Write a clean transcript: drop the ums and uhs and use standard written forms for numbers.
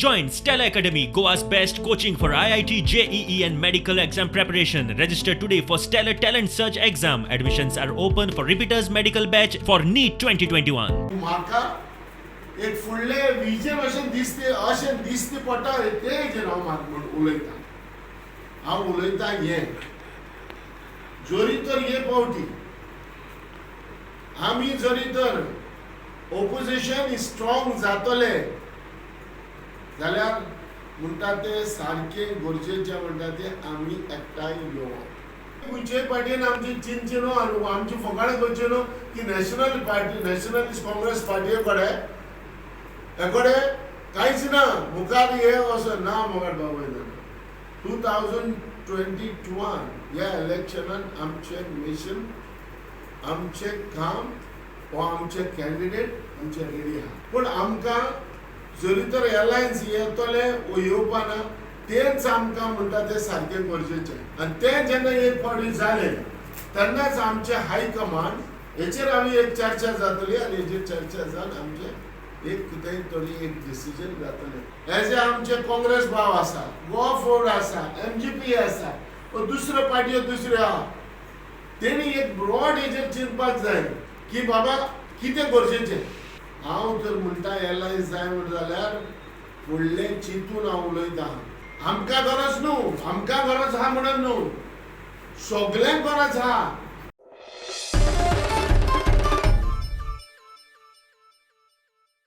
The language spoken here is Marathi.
Join Stella Academy, Goa's best coaching for IIT, JEE and medical exam preparation. Register today for Stellar Talent Search exam. Admissions are open for repeaters medical batch for NEET 2021. म्हाका एक फुडले विजन अशें दिसते पडटा ते हेजेर हांव म्हाका उलयतां. हांव उलयतां हें जोरी तर हे पावटी आमी जरी तर ऑपोजिशन स्ट्रॉंग जातले जाल्यार म्हणटा ते सारके गरजेचे म्हणटा ते आमी एकठांय येवप. खंयचेय पार्टीन आमची चिंतचे न्हू आनी आमची फकाणां करची न्हू की national party nationalist Congress party कडेन कांयच ना मुखार हे असो ना मुखार बाबा. 2022 ह्या इलेक्शनान आमचें मिशन आमचें काम वो आमचे कॅन्डिडेट आमचे रेडी आहा. पूण आमकां जरी तर एलायन्स येतले वो येवपा ना तेच आमकां म्हणटा ते सारके गरजेचें. आनी तें जेन्ना एक फावटी जालें तेन्नाच आमचे हायकमांड हेचेर आमी एक चर्चा जातली आनी हेचेर चर्चा जावन आमचे एक कितेंय तरी एक डिसिजन जातलें. हे जे आमचे काँग्रेस भाव आसा, गोवा फोर्ड आसा, NCP आसा, वो दुसऱ्यो पार्ट्यो दुसऱ्यो आहा, तेणी एक ब्रॉड हेचेर चिंतपाक जाय की बाबा कितें गरजेचें. हांव तर म्हणटा एलायन्स जाय म्हणटा जाल्यार फुडलें चिंतून हांव उलयतां. आमकां गरज न्हू, आमकां गरज आहा म्हणून न्हू, सगळ्यांक गरज आहा.